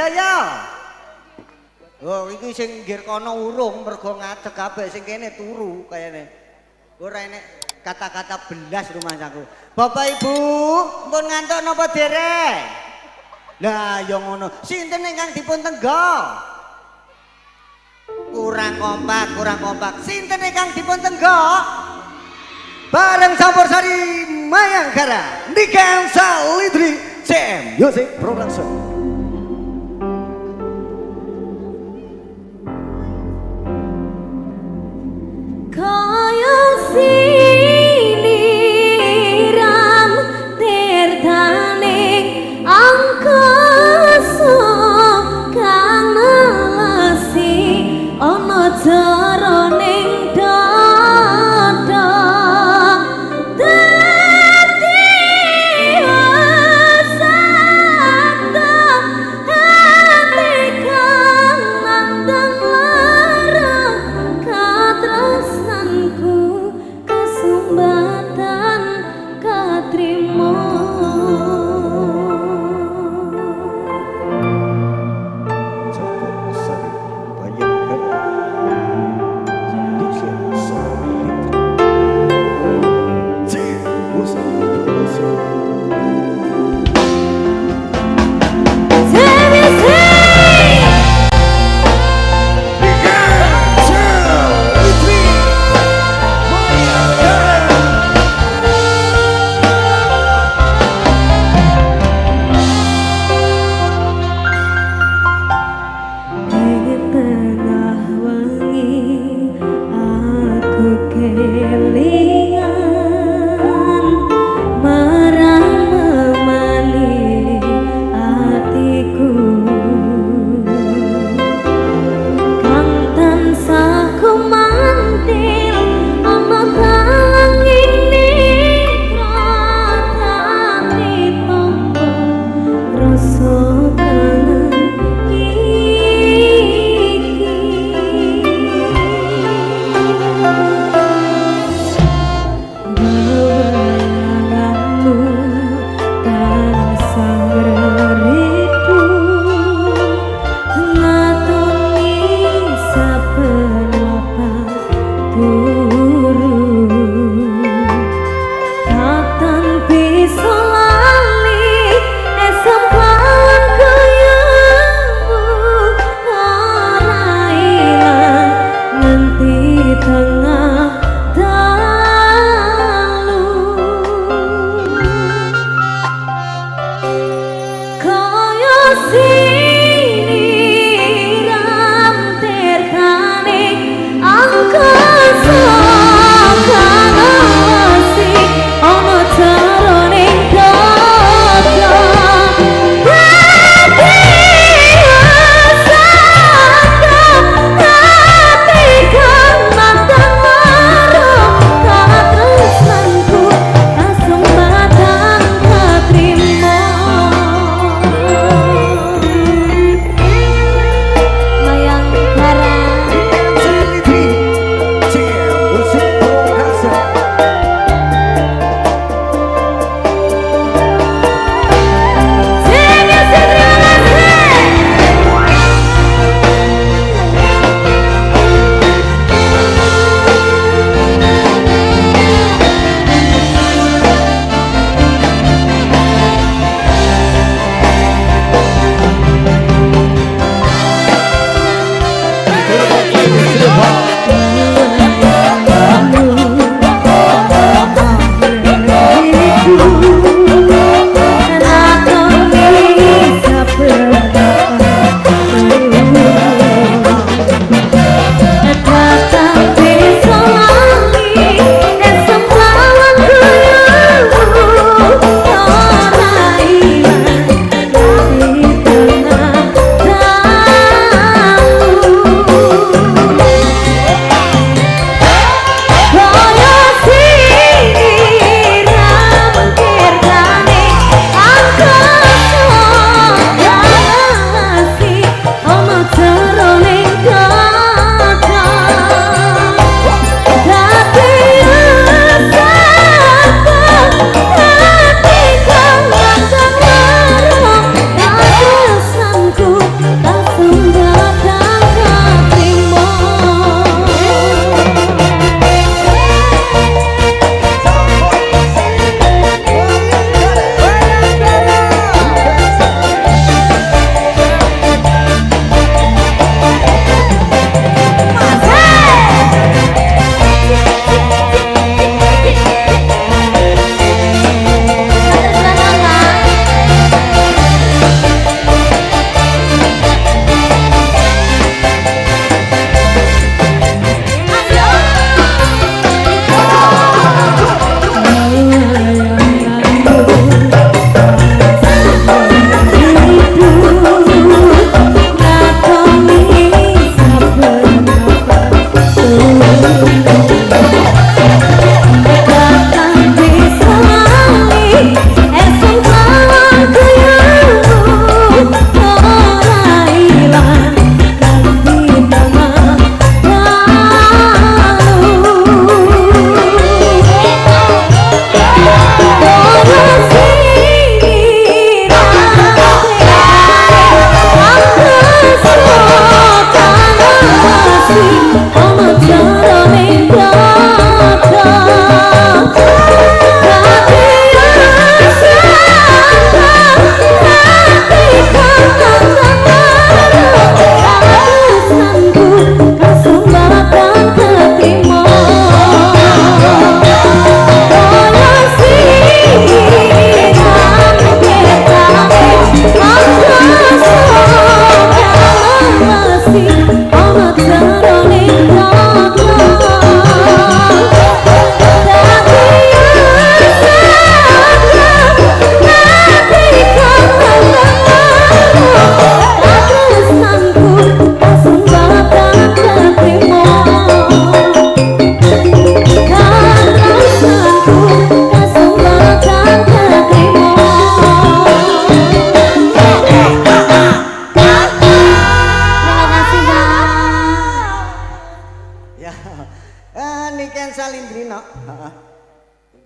Wijaya. Oh, iki sing nggir kono urung mergo ngadeg kabeh sing kene turu kayane. Ora enek kata-kata belas rumah saku. Bapak Ibu, pun ngantuk napa dereng? Lah ya ngono. Sinten ingkang dipun tenggo? Kurang kompak. Sinten ingkang dipun tenggo? Bareng Campursari Mayangkara, Niken Salidri, CM Music Production. Kaya siniram tirtaning angkasa kang ngelesi ana jroning dada dadi asata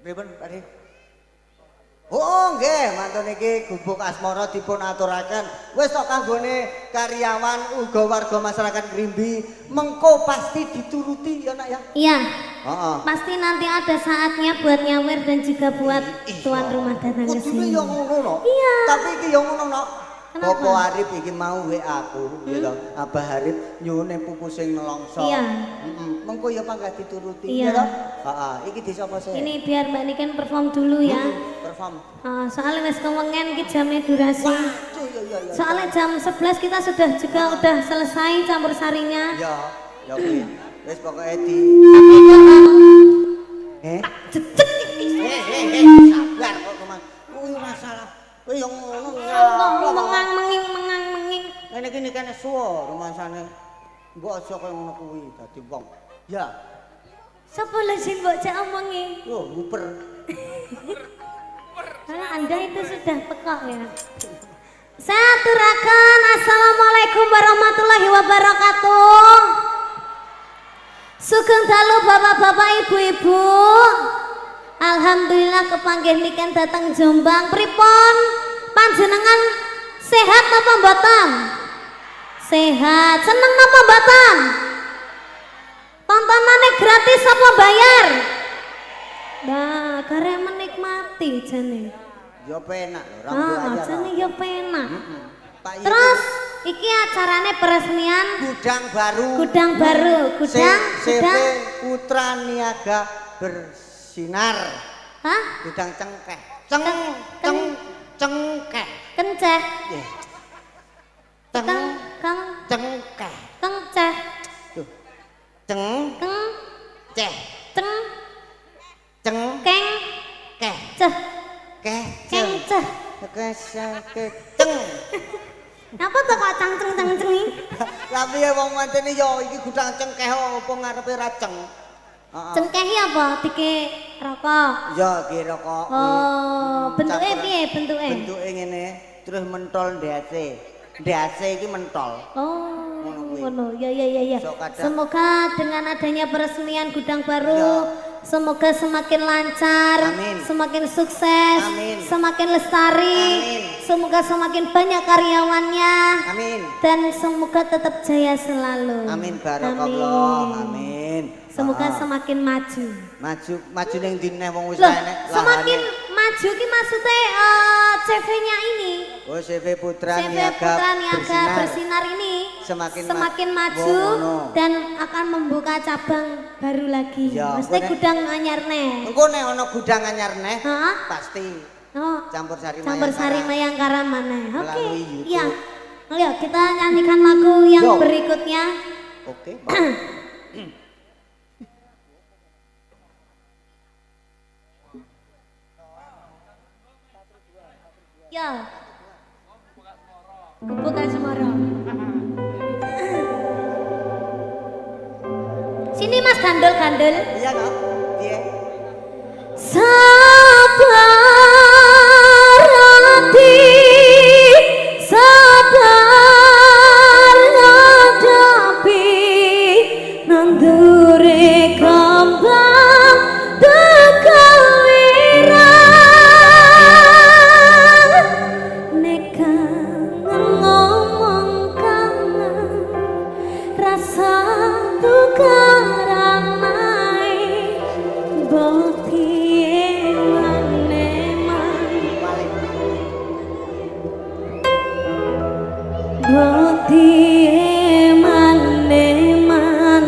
Pripun, Pakde? Oh nggih, mantun iki gubuk asmara dipun aturaken. Wis tok kanggone karyawan uga warga masyarakat Grimbi mengko pasti dituruti ya nak ya. Iya. Heeh. Pasti nanti ada saatnya buat nyawer dan juga buat tuan rumah datang ke Kudune sini. ya ngono no. Iya. Tapi iki ya ngono no. Kenapa? Bapak Arif iki mau WA aku, ya toh. Abah Arif nyuwun pupu sing nelongso. Iya. Heeh. Mengko ya panggah dituruti Iya. ya toh. Heeh, iki di sapa sih? Ini biar Mbak Niken perform dulu ya. Perform. Soalnya wes kewengen iki jamnya durasi. Waduh ya. Soalnya jam 11 kita udah selesai campur sarinya. Ya, ya kuwi. Wis pokoke di Cecek. sabar kok teman. Kuwi masalah. Kuwi yang ngono Mengang-menging. Ngene iki kene suwo rumasane. Mbok aja koyo ngono kuwi dadi wong. Ya. Sapa lho sing mbok cak omongi? Yo, nguper. Karena Anda itu sudah pekak ya. Saya aturaken assalamualaikum warahmatullahi wabarakatuh. Sugeng dalu bapak-bapak ibu-ibu. Alhamdulillah kepanggih niken dateng Jombang. Pripun panjenengan sehat napa mboten? Sehat. Seneng napa mboten? Tontonannya gratis apa bayar? Nah, karya menikmati jane. Yo penak lho, rambut aja. Jane yo penak. Pak Yus Terus iki acarane peresmian gudang baru. Gudang CV Putra Niaga Bersinar. Hah? Gudang cengkeh. Cengkeh. Kenceh. Nggih. Kang Cengkeh. kenceh. Tuh. Keng Ceh. ceng Ceng. keng Keh. ceh Keh. kenceh. Ceng. Apa tuh kok ceng-cengi? Tapi ya wong ngenteni yo iki gudang cengkeh apa ngarepe ra ceng. Heeh. Cengkehi apa? Dike rokok. Ya kira kok. Oh, bentuknya piye bentuknya? Bentuke ngene, terus mentol ndase. Ndase iki mentol. Oh, Ngono kuwi. ngono. Ya. Sok kadang- Semoga dengan adanya peresmian gudang baru, Ya. semoga semakin lancar, Amin. semakin sukses, Amin. semakin lestari, Amin. semoga semakin banyak karyawannya, Amin. dan semoga tetap jaya selalu. Amin barakallah. Amin. Semoga Heeh. semakin maju. maju ning dineh wong wis Loh, enek semakin lahane. maju ki maksudnya CV-nya ini. Oh CV Putra CV Niaga Putra Niaga Bersinar. Bersinar ini Semakin maju Oh, ngono. dan akan membuka cabang baru lagi. Ya, Mesti engko gudang anyar neh. Engko nek ana gudang anyar neh Hah? pasti Oh, campur sari campur sari Mayangkara. Mayangkara mana? Oke. Melalui YouTube. Iya. Ayo kita nyanyikan lagu yang Yo. berikutnya. Oke. Yo. Gubuk Asmara. Sini Mas gandul-gandul. Iya no. Piye? Sabar hati, sabar hadapi nandure kembang tegal wirang nek kangen ngomong kangen rasa tukaran naik boti maneman boti maneman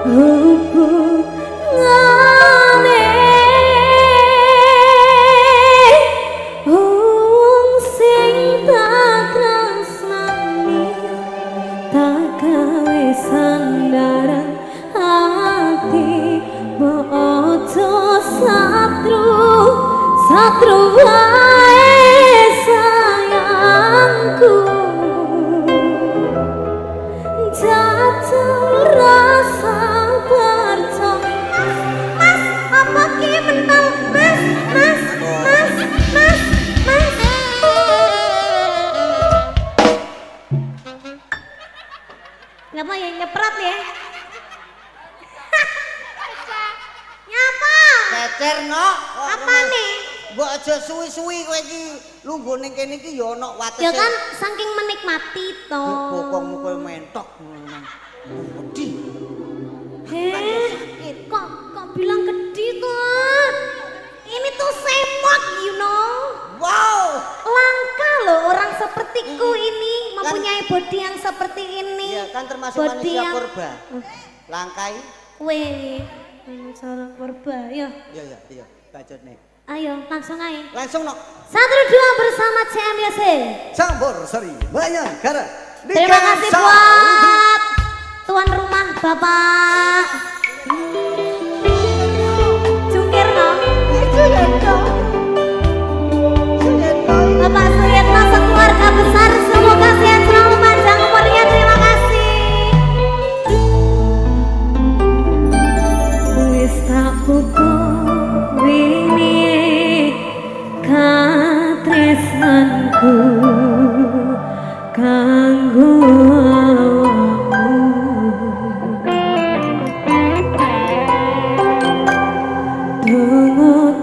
hubungane wong sing tak tresnani tak gawe sandaran hati bojo satru wae sayangku jatuh rasa percaya mas apa ki mentol mas ngapa ya nyeprat ya nyapa Cecer no. Apane? Mbok aja suwi-suwi kowe iki lungguh ning kene iki ya ana watese. Ya kan saking menikmati to. Bokongmu kowe mentok ngono. Wedi. Kok bilang gede tuh? Ini tuh semok, you know. Wow. Langka loh orang sepertiku ini mempunyai body yang seperti ini. Iya kan termasuk body manusia yang... purba. Langkai. Weh, manusia purba, yo. Iya, bacotne. Ayo, langsung aja. Langsung no. 1, 2 bersama CMYC. Campur Sari Bayangkara. Terima kasih buat tuan rumah Bapak Jungkirno. Bapak Suyetno sekeluarga besar semoga sehat selalu panjang umurnya. Terima kasih. Wis tak pupuk wingi katresnanku kanggo awakmu. Tunggu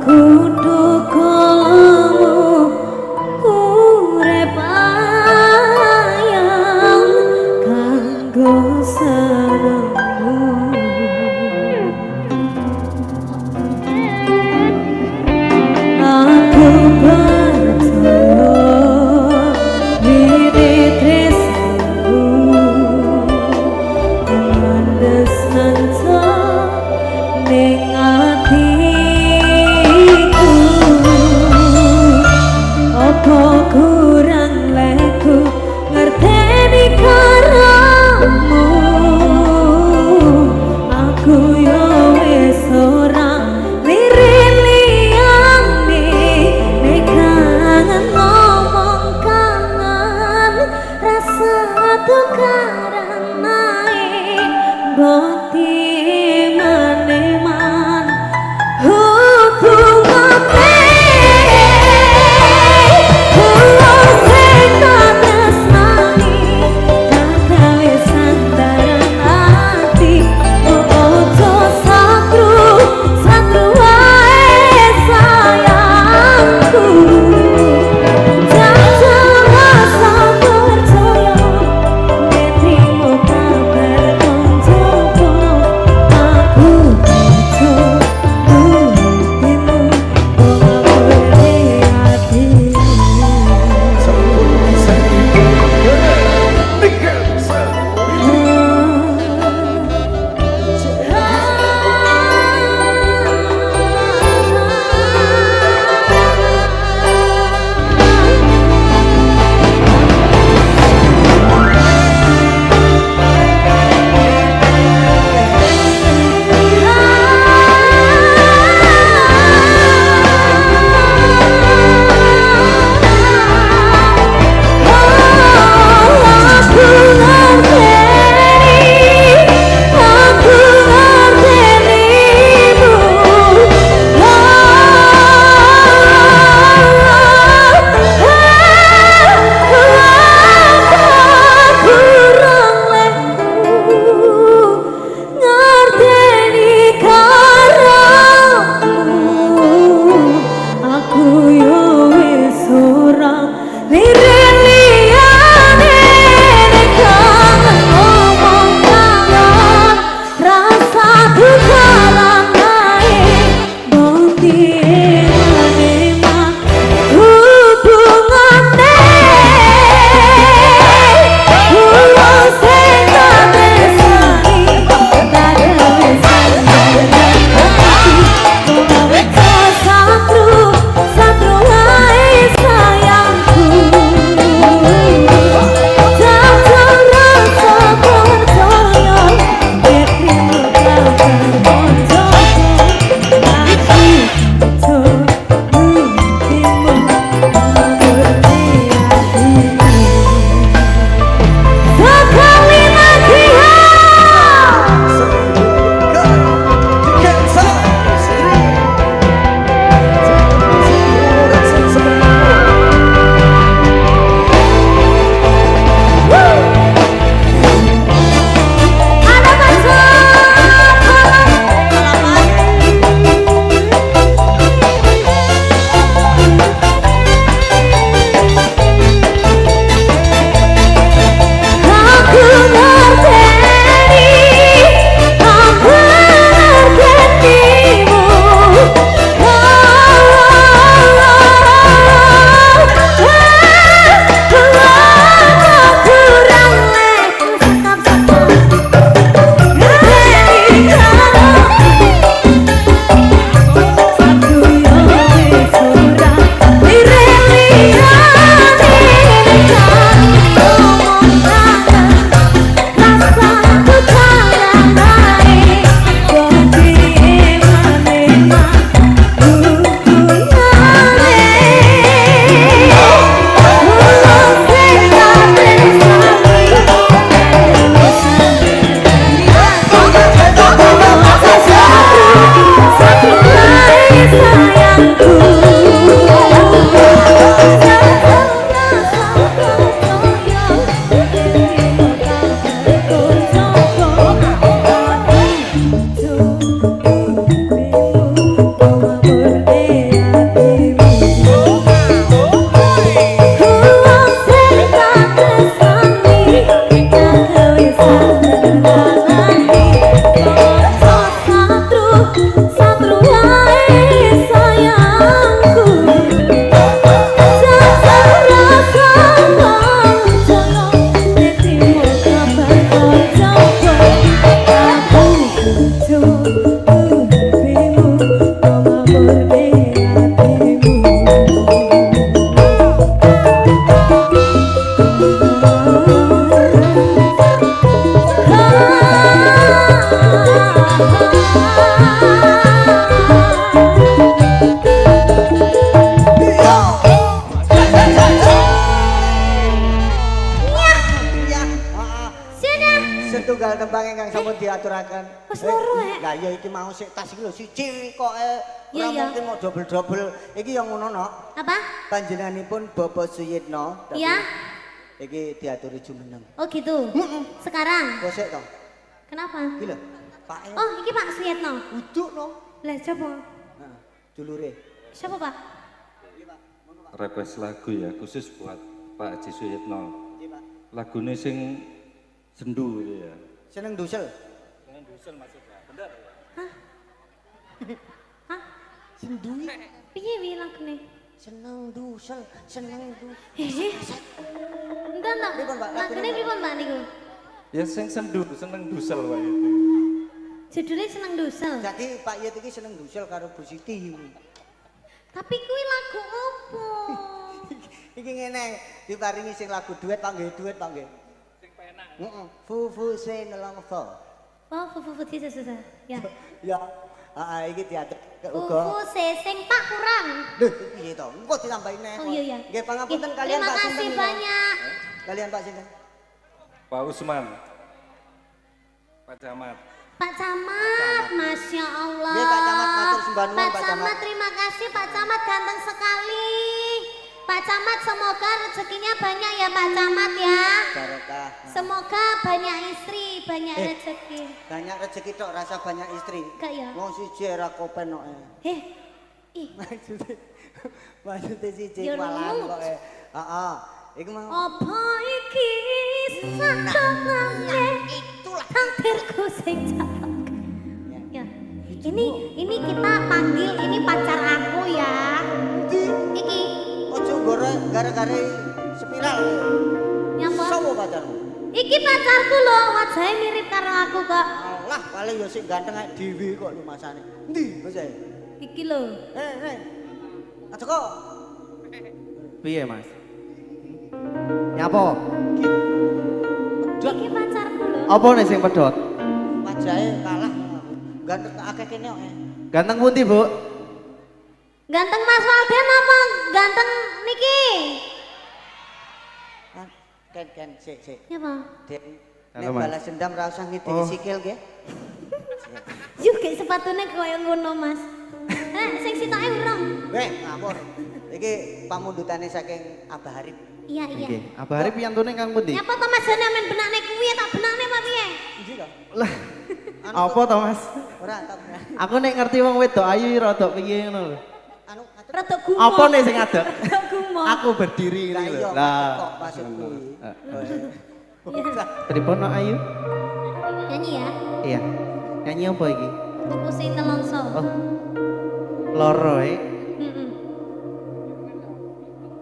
setunggal tembang ingkang sampun diaturaken. Wis loro, Lah iya iki mau sik tas iki lho siji kok Iya, ora iya. mungkin mau double-double. Iki yang ngono no. Apa? Panjenenganipun Bapak Suyitno. tapi Iya. Iki diaturi jumeneng. Oh gitu. Sekarang. Kok sik to? Kenapa? Iki lho, Pak. Oh, iki Pak Suyitno. Uduk no. Lah coba. Nah, dulure. Siapa Pak? Request lagu ya khusus buat Pak Haji Suyitno. Iki Pak. Lagune sing sendu gitu ya. Seneng dusel. Seneng dusel maksudnya. Bener ya? Hah? Sendui. Piye wi lagune? Seneng dusel, seneng dusel. Entar tak. Pripun, Pak? Lagune pripun Pak niku? Ya sing sendu, seneng dusel wae itu. Judulnya seneng dusel. Jadi Pak Yit iki seneng dusel karo Bu Siti. Tapi kuwi lagu opo? Iki ngene, diparingi sing lagu duet Pak nggih, duet Pak nggih. Sing penak. Heeh. Fufu se nelongso. Oh, fufu susah. Ya. Ya. Iki diatur uga. Fufu sesing Pak kurang. Lho, piye to? Engko ditambahi neh. Oh iya. Nggih, pangapunten Nggih, kalian Pak Terima kasih sinten. banyak. Kalian Pak sinten? Pak Usman. Pak Camat. Pak Camat, Masya Allah. Nggih, Pak Camat, matur sembah nuwun, Pak Pak Camat, Camat. terima kasih Pak Camat, ganteng sekali. Pak Camat, semoga rezekinya banyak ya Pak Camat ya. Barokah. Semoga banyak istri, banyak rezeki. Banyak rezeki tok rasa banyak istri. Enggak ya? Wong siji ora kopen kok. Ih, Maksudnya siji Ya malang lumut. kok. Heeh. Iku mau. apa iki sakdongane Itulah. takdirku sing calon. Ya. Ini kita panggil ini pacar aku ya. Iki Ojo gara-gara spiral. nyapa? Sopo pacarmu? Iki pacarku loh, wajahnya mirip karo aku kok. Allah, paling yo sing ganteng ae dhewe kok lu masane. Endi, Mas? Iki loh. Aja kok. Piye, Mas? Nyapa? Iki pacarku loh. Apa nih sing pedhot? Wajahe kalah. Ganteng akeh kene kok. Ganteng pundi, Bu? Ganteng Mas Walden apa ganteng niki? Ken sik. Nyapa? Dek. Halo, Nek Mas. balas dendam ra usah ngideki Oh. sikil nggih. Yuk kayak sepatunya koyo ngono Mas. Sing sitoke urung. Weh, ngapur. Iki pamundutane saking Abah Harip. Iya. Nggih. Abah Arif piyantune kang pundi? Nyapa to Mas jane men benakne kuwi tak benakne apa piye? Iki to. Lah, Anu apa to, Mas? Ora tak benar. Aku nek ngerti wong wedok ayu rada piye ngono lho. Anu ngatur. Rada gumo. Apa nih sing adek? Rada gumo. Aku berdiri Lah ini iya, lho. ngatur kok maksudku. Pripun no Ayu? Nyanyi ya. Iya. Nyanyi apa iki? Kukusi telongso. Oh. Loro Heeh.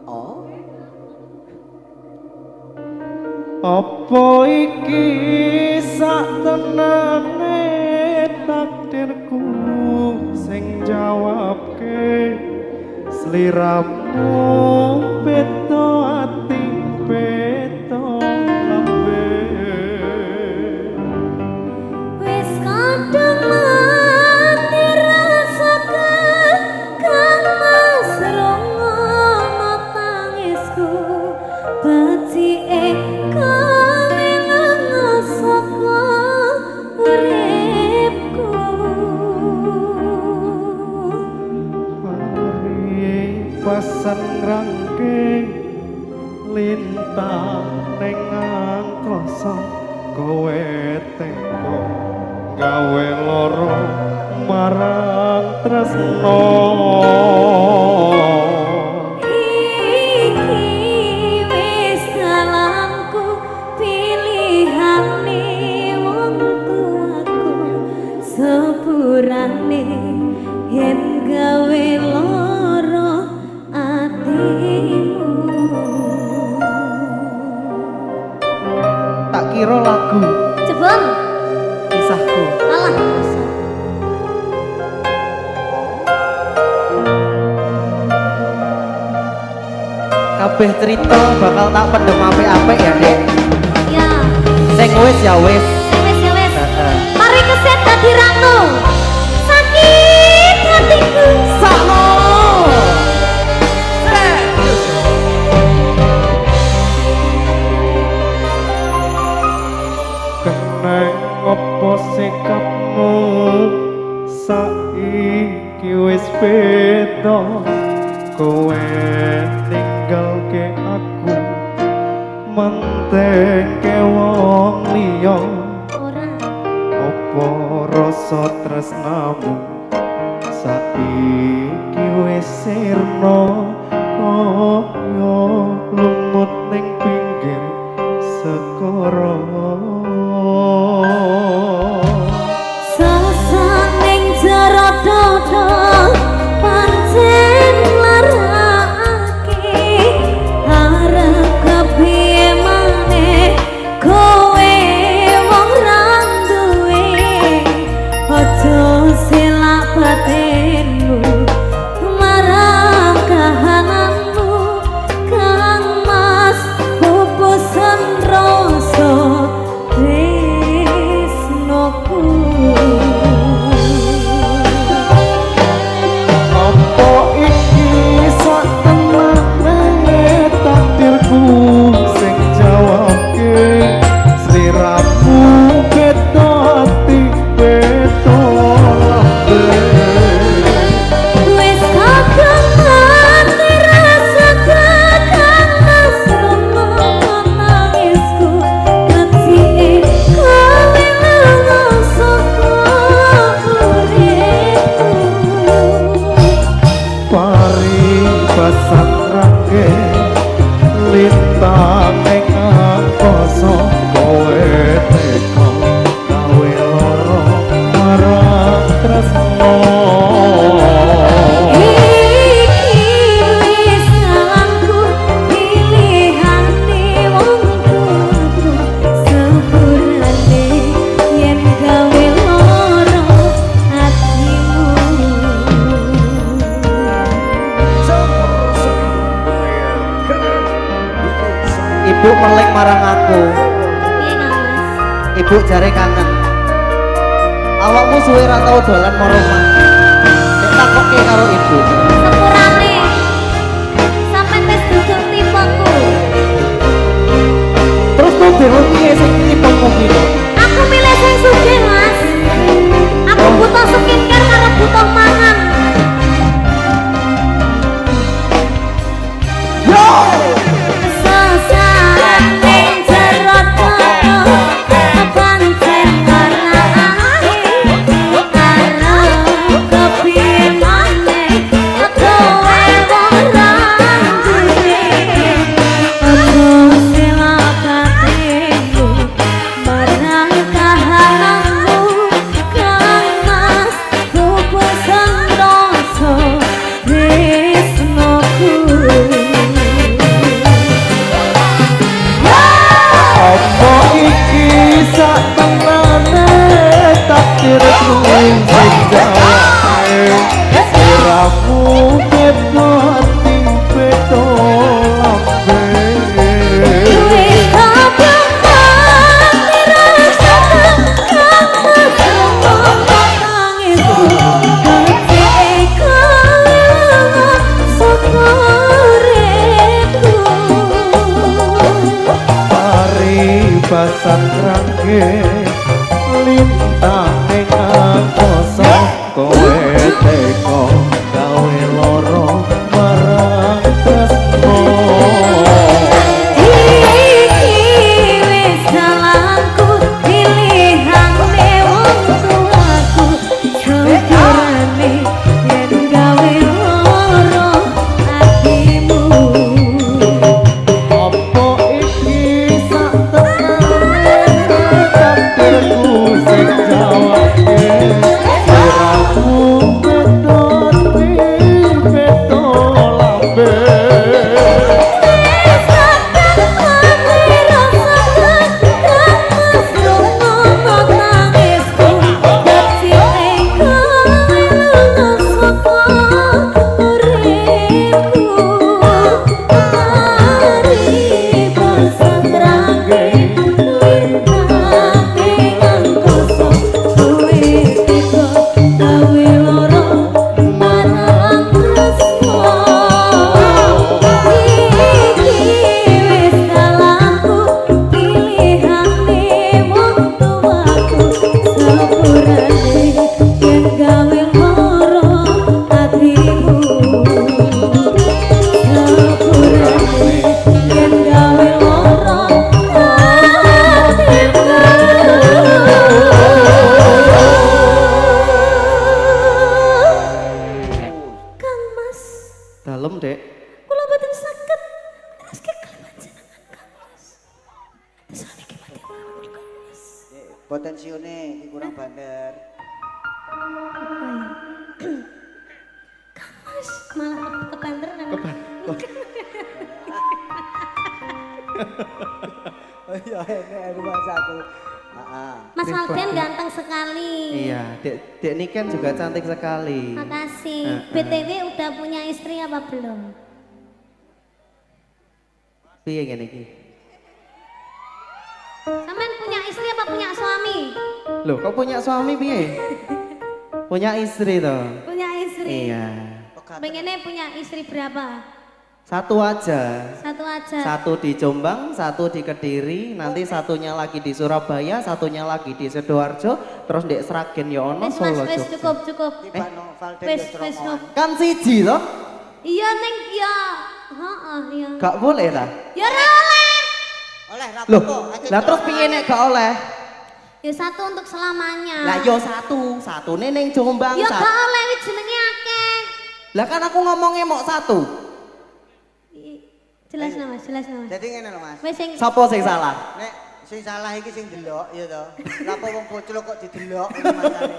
Oh. Apa iki sak tenane takdirku sing jawabke sliramu beto ati beto lambe Wis kadung mati rasakan kang masrongono tangisku batike kalingan saka uripku Mari pasan rangking lintang ning angkasa kowe teko gawe loro marang tresno Iki wis dalamku pilihane wong tuaku sepurane yen gawe lara atimu tak kira lagu Jebol kisahku alah kabeh cerita bakal tak pendem apik-apik ya Dek ya sing wis ya wis ya wis Heeh. mari keset dadi ratu sakit hatiku sakno kena beda kowe ninggalke aku menteke wong liya ora apa rasa tresnamu saiki wis sirna kaya lumut ning pinggir sekara sasaning jero dodo pancen larake arep kepiye maneh kowe wong ra duwe aja silak batinmu marang kahananmu kang mas pupusan rasa tresnoku apa iki sak temane takdirku sing jawabke sliramu beda ati beda lambe wis kagungan rasa kakang asrama nangisku ngerti kowe lunga saka uripku pari basat rangge lintang ning angkasa kowe teko gawe lara marang tresno iki wis salahku pilihane wong tuaku sepurane yen gawe lara atimu Ibu melek marang aku. piye Mas Ibu jare kangen. Awakmu suwe ra tau dolan marang omah. Nek takoke karo ibu. sepurane sampean wis duduk tipeku Terus tuh dewe piye sing tipemu iki? aku milih sing sugih Mas aku butuh skincare karo butuh mangan sasaning jero dodo pancen larake arep kepiye maneh kowe wong ra duwe aja silak batinmu marang kahananmu kang mas pupusan rasa tresnoku apa iki sak temane takdirku sing jawabke sliramu beda ati beda lambe wis kagungan rasa kakang asrama nangisku ngerti kowe lunga saka uripku pari basat rangge lintang ning angkasa kowe teko gawe lara marang tresno iki wis salahku pilihane wong tuaku sepurane yen gawe lara atimu apa iki sak temane takdirku sing Potensione iki kurang bandar. Mas, malah kebanderan. Oh iya, ini rumah satu. Mas Alden ganteng sekali. Iya, Dek Niken juga cantik sekali. Makasih. BTW udah punya istri apa belum? Piye ngene iki? Sampean punya istri apa punya suami? Loh, kok punya suami piye? Punya istri toh? Punya istri. Iya. Pengennya punya istri berapa? Satu aja. Satu aja. Satu di Jombang, satu di Kediri, nanti satunya lagi di Surabaya, satunya lagi di Sidoarjo, terus di Sragen ya ono Wes mas, Solo. wes Jogja. cukup. Tibano Valden Wes, yo wes ceromohan. Kan siji toh? Iya neng, ya. Heeh, iya. Gak boleh ta? Ya ora oleh. Oleh ra Loh, apa-apa. lah terus piye nek gak oleh? Ya satu untuk selamanya. Lah yo satu ning Jombang. Ya gak oleh wis jenenge akeh. Lah kan aku ngomongnya mau satu. Jelas nama, jelas nama. Jadi ngene lho Mas. Wes sing Sopo sing salah? Nek sing salah iki sing delok ya to. Lah apa wong bocil kok didelok ngono masane.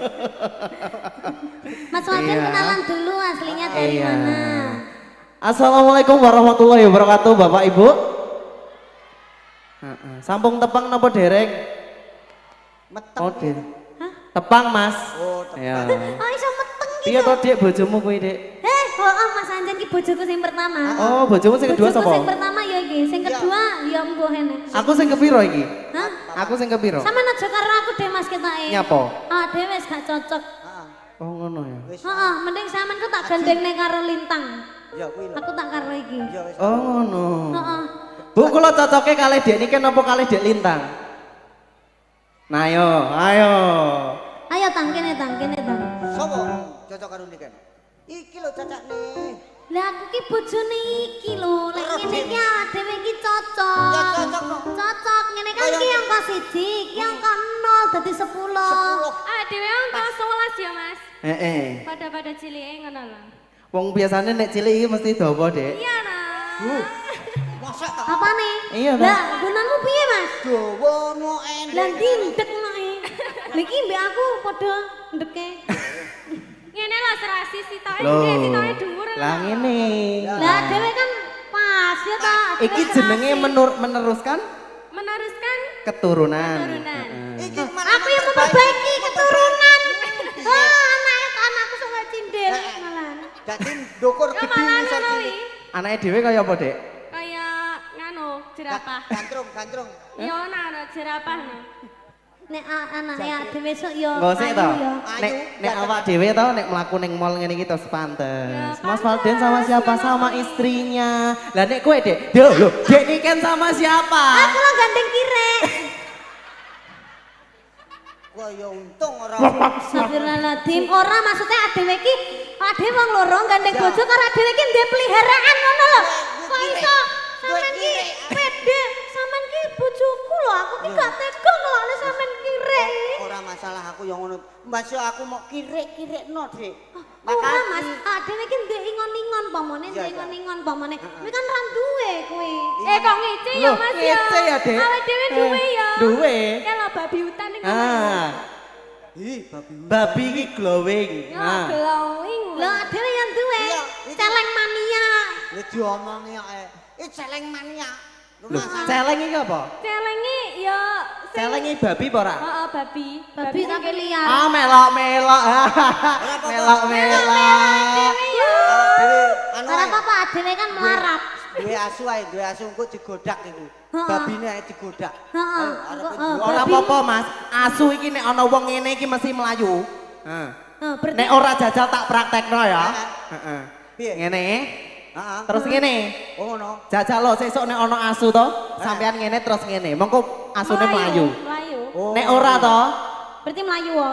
Mas Walden Iya. kenalan dulu aslinya dari Iya. mana? Assalamualaikum warahmatullahi wabarakatuh, Bapak Ibu. Sampung tepang napa dereng? Meteng. Oh, iki. Hah? Tepang, Mas. Oh, tepang. Ya. Oh iso meteng Piye gitu. to, Dik, bojomu kuwi, Dik? Mas Anjan ki bojoku sing pertama. Oh, bojomu sing kedua Bojoku sapa? sing pertama ya iki, sing kedua ya mbuh ene. Aku sing kepiro iki? Hah? Aku sing kepiro? Sampeyan aja karo aku deh Mas ketake. Nyapa? Ah, dhewe wis gak cocok. Heeh. Oh, ngono ya. Wis. Heeh, mending sampean ku tak gandengne karo Lintang. Ya kuwi lho. Aku tak karo iki. Ya wis. Oh, ngono. Heeh. Bu, kula cocoke kalih Dek Niken napa kalih Dek Lintang? Nah, ayo. Ayo tang kene tang. Sopo cocok karo niken? Iki lho cacakne. Lah aku ki bojone iki lho, lek ngene iki dhewe iki cocok. Ya cocok no. Cocok, ngene kan iki angka 1, iki angka 0 dadi 10. Ah, dhewe angka 11 ya, Mas. Heeh. Pada cilike ngono lho. Wong biasanya nek cilik iki mesti dawa, Dek. Iya, nah. Masa tak Apa nih? Iya, Mas. Lah, gunanmu piye, Mas? dawa no enek. Lah ndindek noe. Lah iki mbek aku padha ndeke. Ngene lah serasi sitoke Loh. gede, sitoke dhuwur. Lah ngene. Lah dhewe kan pas ya ta. Iki Dhewe jenenge serasi. meneruskan Meneruskan keturunan. Keturunan. Heeh. Iki malah Aku yang memperbaiki keturunan. Anakku sok gak cindil malah. Dadi ndukur ya gedhe malah ngisor ngono sini. iki. Anake dhewe kaya apa, Dek? Kayak nganu, jerapah. Gantrung. Iya, nah, jerapah no. Nek anake dhewe sok yo. Enggak sih ayu to. yo. Nek nek awak dhewe to nek mlaku ning mall ngene iki terus pantes. Ya, Mas pantes, Valden sama siapa? ya. Sama istrinya. Lah nek kowe, Dek, lho, Dek Niken sama siapa? Aku lo gandeng kire. Wah ya untung ora. Astagfirullahaladzim. Ora maksudnya adewe iki ade wong loro gandeng bojo karo adewe iki ndek peliharaan ngono lho. Kok iso sampean ki pede? Sampean ki bojoku lho, aku ki gak tega ngelokne sampean kire. Ora masalah aku yang ngono. Mas yo aku mau kirek-kirekno, Dik. Ora Mas, adewe iki ndek ingon-ingon pamane, Iya, ndek iya. ingon-ingon pamane. Kuwi kan ra duwe kuwi. Kok ngece ya, Loh, Mas ya? ngece ya, Dek? Awake dhewe duwe ya. Duwe. Kalau babi hutan iki. Ah, Ih, babi. babi iki glowing. Ya, Nah. glowing. Lho adewe yang duwe. Iya, iki. Celeng mania. Lah diomongi kok. Ih celeng mania. Lho, celeng iki apa? Celengi ya Celeng iki babi apa ora? Heeh, babi. Babi tapi liar. Ah, melok-melok. Melok-melok. Dhewe anu Ora ae. apa-apa, adewe kan melarat. Duwe asu ae, duwe asu engko digodak iku. Heeh. Babine ae digodak. Heeh. Ayo, arep Heeh. jual. Ora apa-apa, Mas. Asu iki nek ana wong ngene iki mesti mlayu. Heeh. Berarti Nek ora jajal tak praktekno ya. Heeh. Heeh. Piye? Ngene. Heeh. Terus ngene. Oh ngono. Jajal lo sesuk nek ana asu to, sampean ngene terus ngene. Mengko asune mlayu. Melayu. Oh. Nek ora to, berarti melayu wo.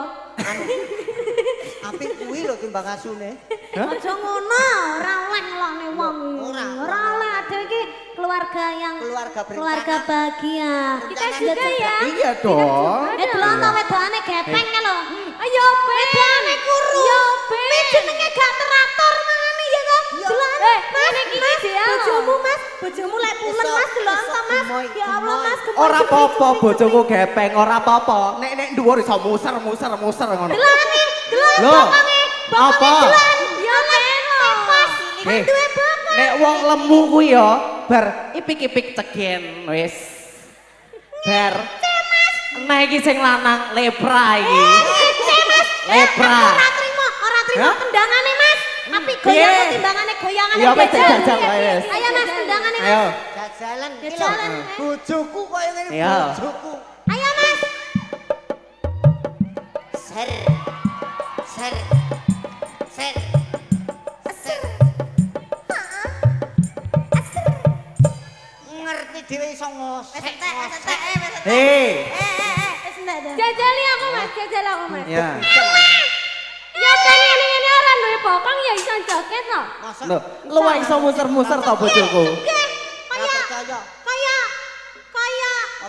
Apik kuwi lho timbang asune. Aja ngono, ora oleh ngelokne wong. Ora. Ora oleh adewe iki keluarga yang Keluarga berencana. keluarga bahagia. Kita juga ya. iya dong. Delok to wedokane gepeng ke lho. Ayo, Be. Wedokane kuru. Yo, Be. Kuwi jenenge gak teratur mangane ya to. Delok ini kiki dia. Bojomu Mas, bojomu lek pulen Mas delok to Mas. Ya Allah Mas, gemoy. Ora apa-apa bojoku gepeng, ora apa-apa. Nek dhuwur iso muser ngono. Delane, delok Lho, bokonge. apa? Ya lepas. Eh, Duwe bokong. nek wong lemu kuwi ya bar ipik-ipik cegen wis. Bar. Nah iki sing lanang lepra iki. Lepra. Ora trimo tendangane Mas. Tapi goyang timbangane goyangane Iya wis jajal. jajal wis. Ayo Mas tendangane Ayo. Mas. Jajalan iki lho. Jajalan. Bojoku koyo ngene Iya. bojoku. Ayo Mas. Ser. Ser. Ser. Ser. Ngerti dhewe iso ngosek. Hei. Wis ndak dah. Jajali aku Mas, jajal aku Mas. Ya. Ya kan ini ora duwe bokong ya iso joget loh. Masa Lho, lu wae iso muser-muser ta bojoku. ora percaya. Kayak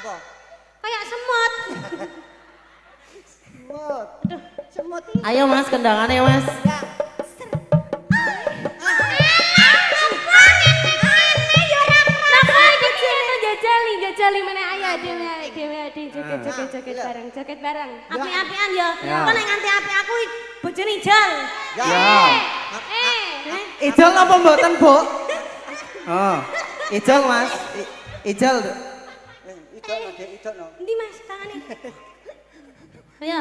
Apa? kayak semut. Semut. Semut. Ayo Mas kendangane Mas. Ya. Jajali meneh ayo dhewe joget bareng. Api-apian ya. Ya. Kok nek nganti api aku bojone Ijal. Ya. Eh, Ijal apa mboten, Bu? Oh. Ijal Mas. Ijal. Idokno, Dek, idokno. Endi Mas tangane? Ayo.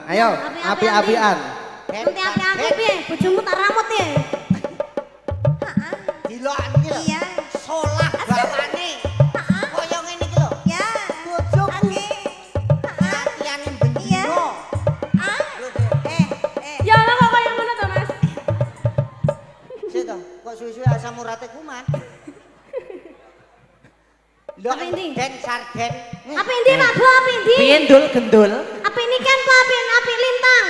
Ayo, api-apian. Nanti api-api piye? Bojomu tak ramut ya. Dilokan iki lho. Iya. Solah bawane. Koyo ngene iki lho. Ya. Bojoku. Latiane bendino. ya lah kok koyo ngono to Mas. Sik to, kok suwe-suwe asam urate kuman. Lho, Apa ini? Den sarden. Api endi Pak Bu? Api endi? Piye ndul gendul? Api ini kan Pak api lintang.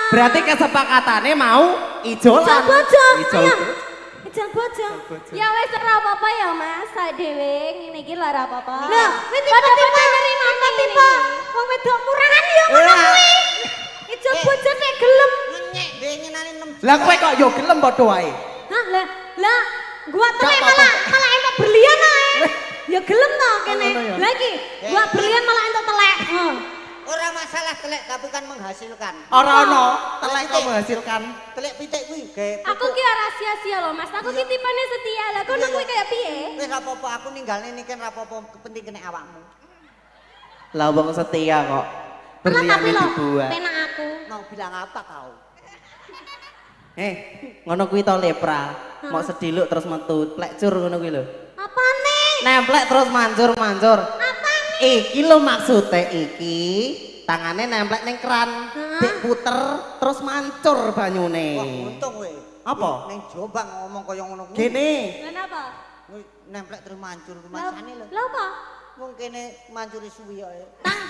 Berarti kesepakatannya mau ijolan. Ijal bojo. Ijol. Ayo. Ijal bojo. Ya wis ora apa-apa ya Mas, sak dhewe ngene iki lho ora apa-apa. Lho, kowe tiba-tiba nerima tiba wong wedok murahan ya ngono kuwi. Ijal bojo nek gelem. Ngenyek dhewe ngenani 6 Lah kowe kok yo gelem padha wae. Hah, lah gua telek Gak apa-apa. malah entuk berlian ae. Ya gelem to kene. ngono ya. Lah iki gua berlian malah entuk telek. Ora masalah telek tapi kan menghasilkan. Ora ono telek kok menghasilkan. Telek pitik kuwi gawe Aku ki ora sia-sia loh Mas, aku ki tipene setia. Lah kono kuwi kaya piye? wis ra apa-apa aku ninggalne niki ra apa-apa kepenting kene awakmu. Lah wong setia kok. Berlian Tapi lo dibuat. penak aku. Mau bilang apa kau? Ngono kuwi to lepra. Mau sediluk terus metu, plekcur ngono kuwi lho. Apane? Nemplek terus mancur-mancur. Apane? Iki lho maksude iki. Tangane nemplek ning keran, dik puter terus mancur banyune. Wah, untung kowe. Apa? Ning Jombang ngomong kaya ngono kuwi. Gini. Lah napa? Kuwi nemplek terus mancur Lah masane lho. lah apa? Wong kene mancuri suwi kok. Tang.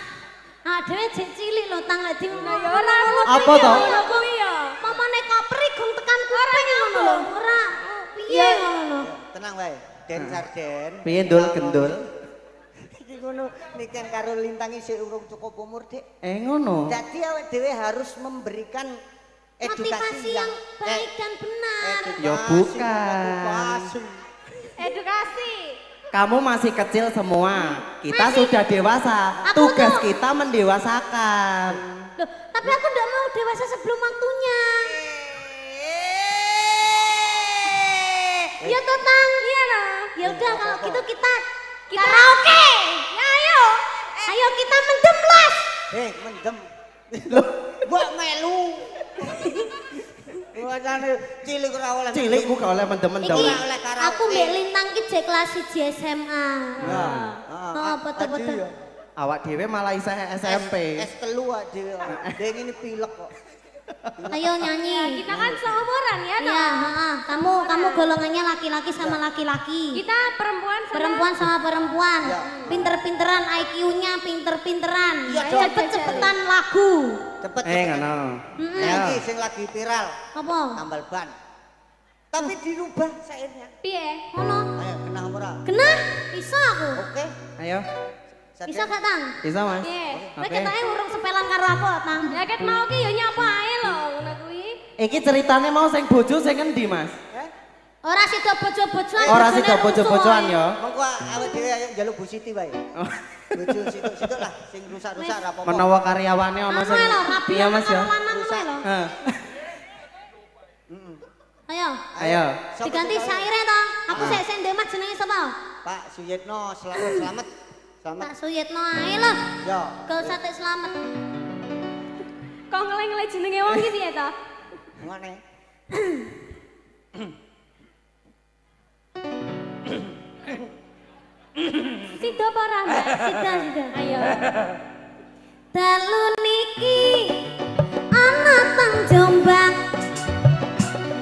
Ah, dhewe jek cilik lho tang lek di Lah ya ora Apa to? ngono kuwi ya. Mamane kopri gong tekan kuping ngono lho. Ora. Piye ngono lho. Tenang wae. Den sarden. Piye ndul gendul? Iki ngono niken karo lintangi sik urung cukup umur, Dik. Ngono. Jadi awake dhewe harus memberikan edukasi Motivasi yang baik dan benar. Ya bukan. Edukasi. Edukasi. Kamu masih kecil semua. Kita Masih. sudah dewasa. Aku Tugas tuh- kita mendewasakan. Loh, tapi aku ndak mau dewasa sebelum waktunya. Ya toh tang. Iya nah. Ya udah kalau gitu kita karaoke. Ya ayo. Ayo kita mendem los. Mendem. Loh, mbok melu. Wajane cilik ora oleh. Cilik ku gak oleh mendem-mendem. Iki oleh karaoke. aku mbek lintang ki jek kelas 1 SMA. Oh, Ah, betul-betul. aduh ya. Awak dhewe malah isih SMP. Es telu awak dhewe. Dene ini pilek kok. Ayo nyanyi. Kita kan seumuran ya Iya, toh. heeh. Kamu golongannya laki-laki sama laki-laki. Kita perempuan sama Perempuan sama perempuan. Pinter-pinteran IQ-nya, pinter-pinteran. Iya, dong. Cepet-cepetan lagu. Cepet. Ngono. Iki sing lagi viral, Apa? tambal ban. Tapi dirubah sairnya. piye? Ngono. Ayo kena ora? Kena? Bisa aku. Oke. Ayo. Bisa gak, Tang? Bisa, Mas? Piye? Kowe Oke. ketoke urung sepelan karo aku, Tang. Ya ket mau ki ya nyapa ae lho ngono kuwi. Iki ceritane mau sing bojo sing endi, Mas? Ora sida bojo-bojoan. Ora bojone sida bojo-bojoan rusuh. ya. Monggo awake dhewe ayo njaluk Bu Siti wae. Bojo situk-situk lah sing rusak-rusak ora apa-apa. Menawa karyawane ana Anu sing ae lho, rabi iya Mas ya. lanang ngono ae lho. Heeh. Ayo. Ayo. Sapa Diganti sing saire to. Aku sik sing ndemak jenenge sapa? Pak Suyitno selamat. Selamat. Pak Suyitno ae lho. Yo. Gak usah tek selamat. Kok ngeleng-ngeleng jenenge wong iki piye to? Ngene. Sida apa ora, Mbak? Sida. Ayo. Dalu niki ana teng Jombang.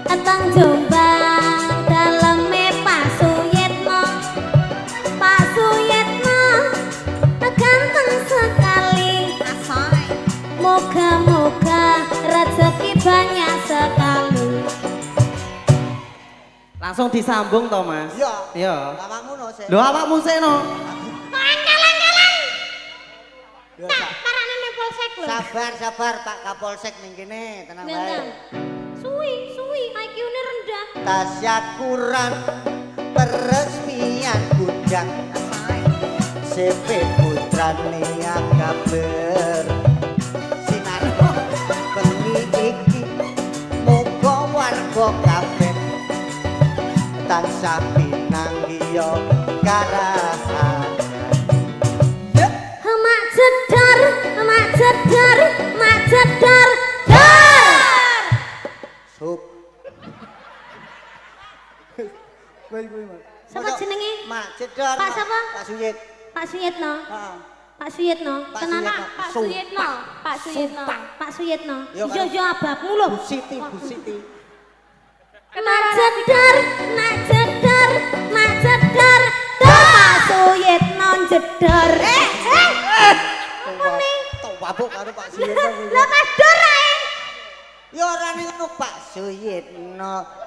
Teng Jombang daleme Pak Suyitno. Pak Suyitno ganteng sekali. Asai. Moga-moga rezeki banyak sekali. Langsung disambung to, Mas. Yo. Iya. Awakmu no sik. Lho awakmu sik no. Angkel-angkelan. Yo, Tak parane ning polsek lho. sabar Pak Kapolsek ning kene, tenang wae. Bentar. Suwi, IQ-ne rendah. Tasyakuran peresmian gudang CP putrane kabar sinar bengi iki muga warga kabeh tansah pinanggiya karahan. Mak jedar, mak jedar, mak jedar. Dar. Sup. Siapa jenenge? Mak Cedar. Pak siapa? Pak Suyit. Pak Suyitno. Heeh. Pak Suyitno. Pak Tenan Suyitno. Pak Suyitno. Pak Suyitno. Pak Suyitno. Yo, Iya kan. yo ababmu lho. Bu Siti. Mak jedar, mak jedar, mak jedar. Pak Suyitno jedar. Tok wabuk karo Pak Suyitno. Lah Mas Dor ae. Ya ora ngono Pak Suyitno.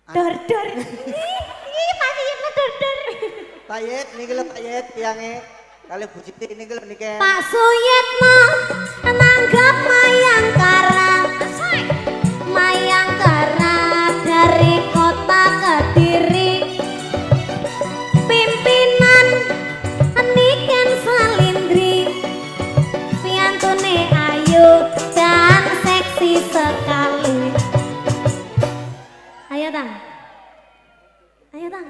Dor. Ih, Pak Suyitno dor. Pak Yit niki lho Pak Yit tiyange kali Bu Siti niki lho niki. Pak Suyitno nanggap Mayangkara. Mayangkara dari kota Kediri. Pimpinan Niken Salindri. Piantune ayu dan seksi sekali. Ayo Tang. Ayo Tang.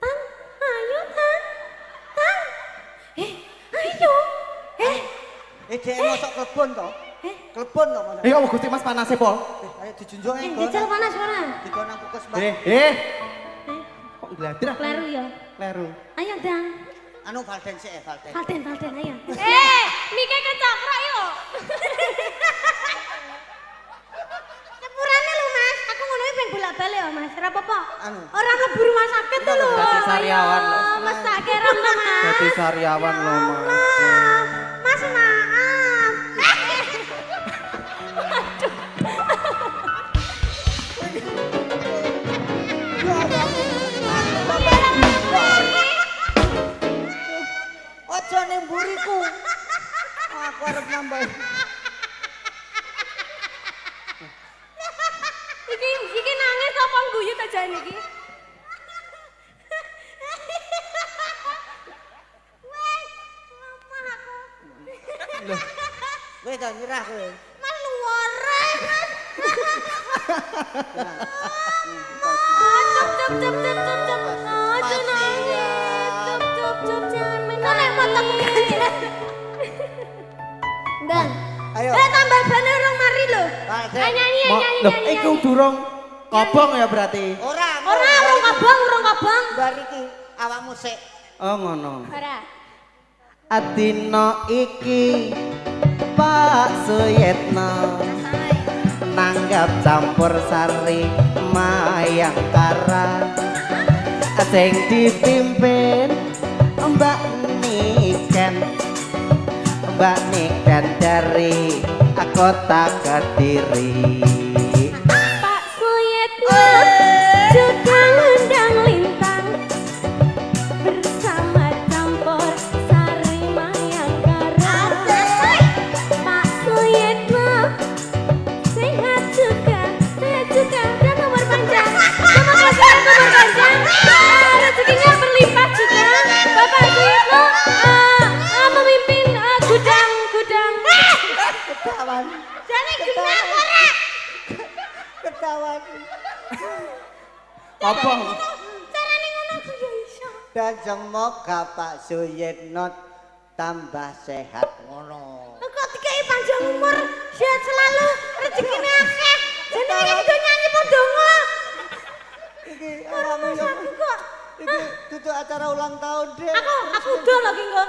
Tang, ayo Tang. Tang. Ayo. Dek mosok klebon to? Klebon to mosok. Ayo Gusti Mas panase pol. Ayo dijunjung ae. Dijel panas mana? Dikon aku kesembah. Kok gladir? Kleru ya. Kleru. Ayo Dang. Anu Valden sik Valden. Valden ayo. Nike kecokrak yo. Sepurane lho Mas, aku ngono iki pengen bolak-balik ya Mas, ora apa-apa. Anu. Ora mlebu rumah sakit to lho. Dadi sariawan lho. Mas tak kira lho Mas. Dadi sariawan lho, Mas. Mas maaf. Ojo ning mburiku. Aku arep nambah. Iki nangis apa guyu ta jane iki? Wis to nyerah kowe. Mas luwere Mas. Cep. Aja nangis. Cep jangan main. Nek mataku. Dan. Ayo. Tambal bane urung mari lho. Valden. Nyanyi. Loh, iku durung kobong ya berarti. Ora. Ora urung kabang. Bar iki awakmu sik. Oh ngono. Ora. Adina iki Pak Suyitno nanggap campur sari Mayangkara sing dipimpin Mbak Niken dari kota Kediri. Pak Suyitno juga ngundang Lintang bersama campur sari Mayangkara. Pak Suyitno sehat juga dan umur panjang. Terima Apa? Carane ngono aku ya iso. Dan semoga Pak Suyitno tambah sehat ngono. Kok dikai panjang umur, sehat selalu, rezekine akeh. Jenenge do nyanyi podonga. Iki awakmu yo. Iki tutuk acara ulang tahun, Dek. Aku udah lagi kok.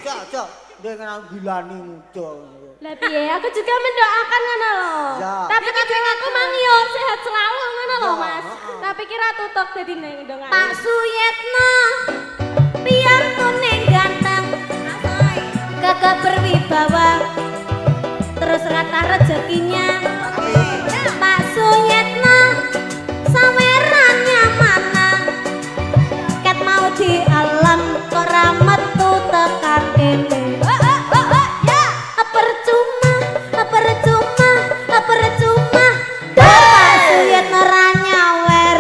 Aja. Dia kenal gilani muncul. Lah piye? Aku juga mendoakan ngono lho. Ya. Tapi kadang aku mang yo sehat selalu ngono lho, Ya, Mas. heeh. Tapi kira tutuk dadi ning ndonga. Pak Suyitno, biar kuning ganteng, gagah berwibawa, terus rata rezekinya. Pak Suyitno, sawerannya mana? Ket mau di alam kok ra metu tekan kene. Percuma, Pak Suyitno ra nyawer.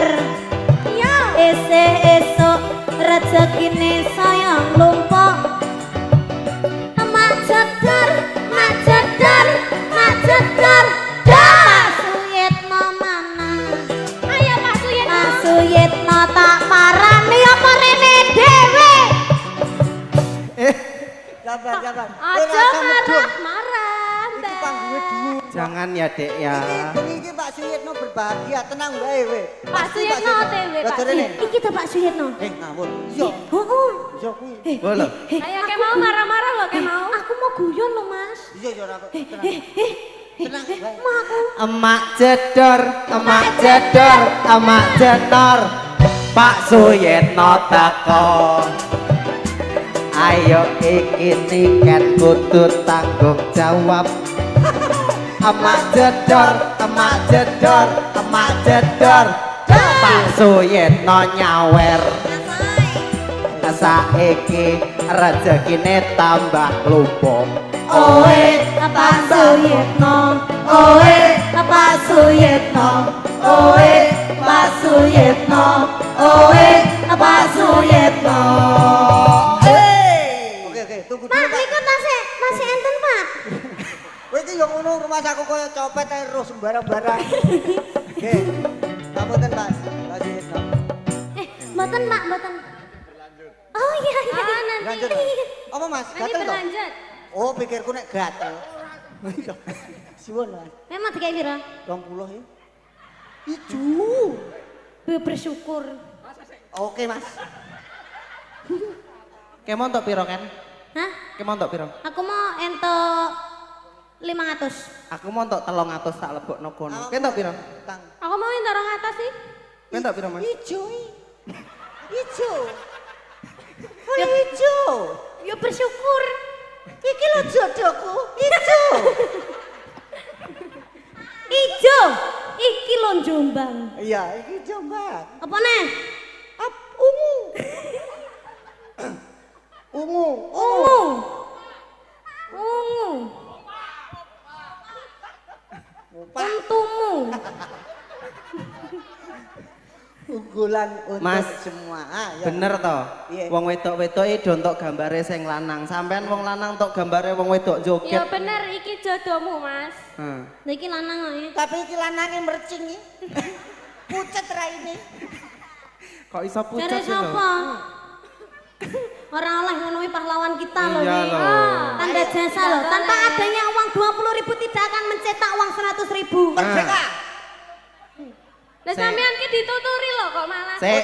Esuk rezekine saya lumpuk. Mak jedar, Pak Suyitno mana? Ayo Pak Suyitno. Pak Suyitno tak parani apa rene dhewe. Sabar. Aja marah-marah. Iki panggungnya dulu. Jangan ya, Dek ya. Ini Pak Suyitno berbahagia, tenang wae we. Pak Suyitno OTW, Pak. Iki ta Pak Suyitno. Ngawur. Iya. Heeh. Iya kuwi. Boleh. Ayo kayak mau marah-marah loh, kayak mau. Aku mau guyon loh, Mas. Iya ya ora kok. Tenang wae. Mau aku. Emak jedor, emak jedor. Pak Suyitno teko. Ayo iki tiket kudu tanggung jawab. Emak jedor. Pak Suyitno nyawer. Saiki rezekine tambah lumpuk. Oe, Pak Suyitno. Pak Suyitno. Oke, tunggu Pak, dulu Pak. niku tasih enten, Pak. Kowe iki yo ngono rumah saku koyo copet ae terus sembarang-barang. Oke. Ngapunten Pak. Pak Suyitno. Mboten, Pak, mboten. Oh iya. Nanti. Lanjut. Apa Mas? Nanti Gatel toh? berlanjut. Oh, pikirku nek gatel. Siwon Mas. Memang dikai pira? 20 ya. Ijo. Bersyukur. Oke Mas. Kemon tok piro kan? Hah? Kemon tok piro? Aku mau entuk 500. Aku mau tok 300 tak lebokno kono. Kowe tok piro? Tang. Aku mau yang dorong atas sih. Kowe tok piro, Mas? Ijo. Ijo. Boleh ijo. Ya bersyukur. Iki lho jodohku. Ijo. Ijo. Iki lho Jombang. Iya, iki Jombang. Apa neh? Ungu. Ungu. Untumu. Unggulan untuk Mas, semua. Ya. Bener toh? Iya. Wong wedok-wedoke do entuk gambare sing lanang. Sampean wong lanang entuk gambare wong wedok Ya joget. bener, iki jodohmu Mas. Heeh. Niki lanang kok ya. Tapi iki lanange mercing iki. Pucet raine. Kok iso pucet Cari sih lho? sapa? Orang oleh memenuhi pahlawan kita loh Iya nih. loh. Tanda jasa loh. Tanpa adanya uang 20.000 tidak akan mencetak uang 100.000. Merdeka. Lah sampean ki dituturi loh kok malah. Sik.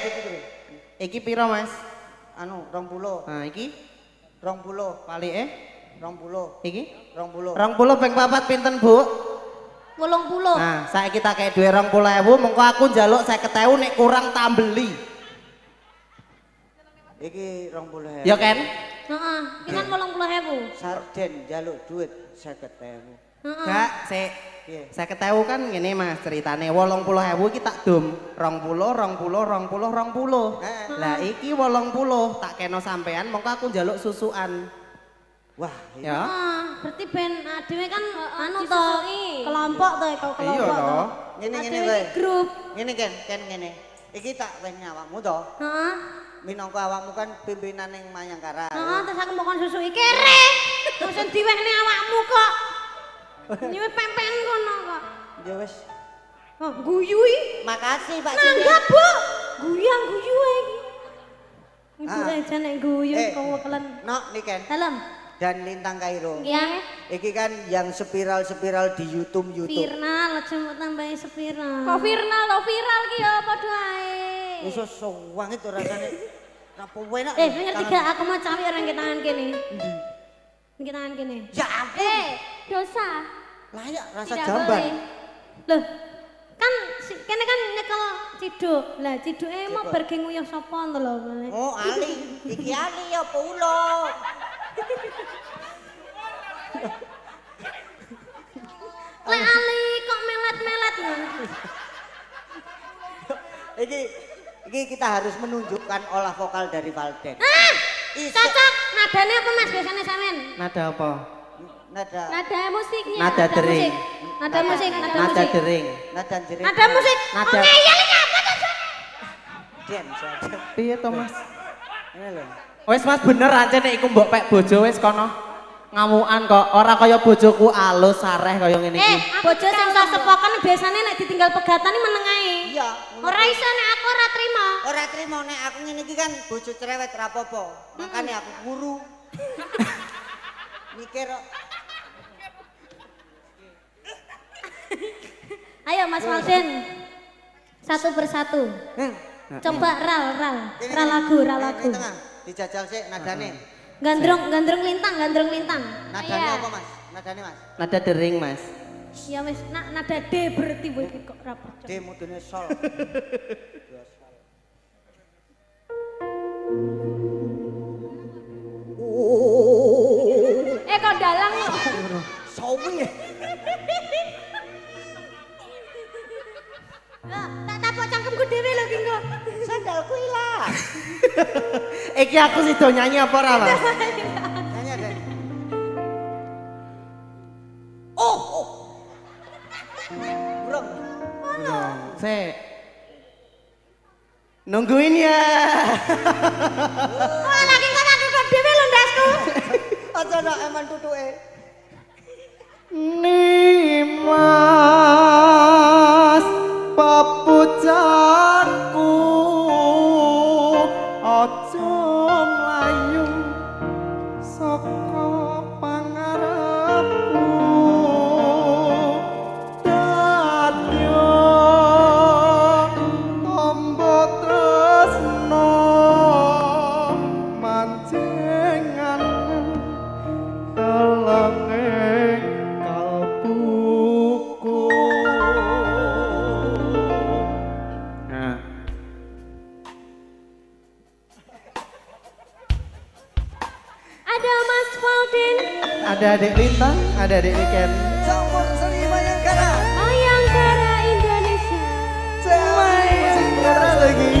Iki piro, Mas? Anu 20. Nah, iki 20. palike 20. iki 20. 20 ping 4 pinten, Bu? 80. Nah, saiki tak kei duwe 20.000, mengko aku njaluk 50.000 nek kurang tak beli. Iki 20.000. Ya kan? Heeh, pinten 80.000. Sarden jaluk duit 50.000. Heeh. Gak, sik. Piye? 50.000 kan ngene Mas ceritane 80.000 iki tak dum 20. Lah iki 80 tak kena sampean mengko aku njaluk susukan. Wah, iki Ya. Berarti ben dhewe kan anu to, disusui. kelompok to, kelompok Iya to. toh. ngene Adewe kowe. iki grup. Ngene Ken ngene. Iki tak wehne awakmu to. Heeh. Minangka awakmu kan pimpinan ning Mayangkara. Heeh, terus aku mau susui kere. Terus diwehne awakmu kok. Nyewe pempen kono kok. Ya wis. Oh, guyui. Makasih Pak Nanggap, Sini. Bu. guyang guyu iki. Ibu Ah. aja nek guyu Eh. kok wekelen. Nok nih Ken Dalam. dan Lintang Kairo. Iya. Iki kan yang spiral-spiral di YouTube. Viral aja mau tambahin spiral. Kok viral lo viral ki ya padha ae. Iso sowang itu rasanya. Apa enak? Ngerti gak aku mau cawi orang ke tangan kene. Ke tangan kene. Ya ampun. Dosa. Layak rasa Tidak jamban. boleh. Loh, kan kene kan nyekel ciduk. Lah ciduke mau Ciduk. pergi nguyuh sapa to lho. Oh, Ali. Iki Ali apa ulo? Lek Ali kok melet-melet lho. Iki kita harus menunjukkan olah vokal dari Valden. Ah! Iso. Cocok. Nadane apa Mas biasanya sampean? Nada apa? Nada Nada musiknya. Nada dering. Nada musik, nada Nada musik. dering. nada jerit. Nada musik. Nada. Oh ngeyel iki apa to? Den saja. Piye to Mas? Ini lho. Wes Mas bener aja nek iku mbok pek bojo wis kono. Ngamukan kok, ora kaya bojoku alus sareh kaya ngene iki. Bojo sing sak sepoken biasanya nek ditinggal pegatan iki meneng ae. Iya. Ora iso nek aku ora trimo. Ora trimo nek aku ngene iki kan bojo cerewet ra apa-apa. Makane aku guru. Mikir kok. Ayo Mas Walden. Satu persatu. Coba ral. Ral lagu. Ini tengah. Dijajal sik nadane. Gandrung lintang. Nadane Iya. apa Mas? Nadane Mas. Nada dering Mas. Ya wis nada D berarti kowe iki kok ra percaya. D mudune sol. Kok dalang lo. Sawi. Lah, tak tapok cangkemku dhewe lho ki engko. Sandalku ilang. Iki aku sih do nyanyi apa ora Mas? Nanya deh. Oh. Burung. Sik. Nungguin ya. Wah, lagi kok tak tutuk dhewe lho ndasku. Aja nak eman tutuke. Nimas papucanku aja mlayu saka pangarepku dadya tombo tresno manjengan kalanging kalbuku. Nah. Ada Mas Walden. Ada adik Lintang, ada adik Niken. Campur seni Bayangkara. Bayangkara Indonesia. Sebentar lagi.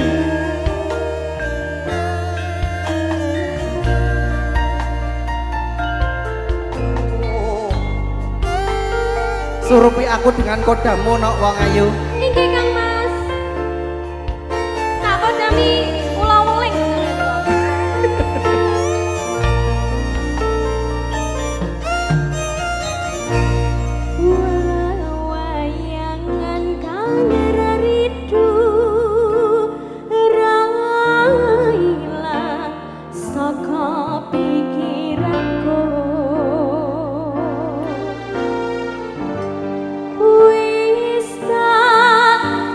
Surupi aku dengan kodamu nok wong ayu. Niki Kang Mas. Tak kodami ulah weling. Wayangan kang raridu raila saka pikiranku. Wis tak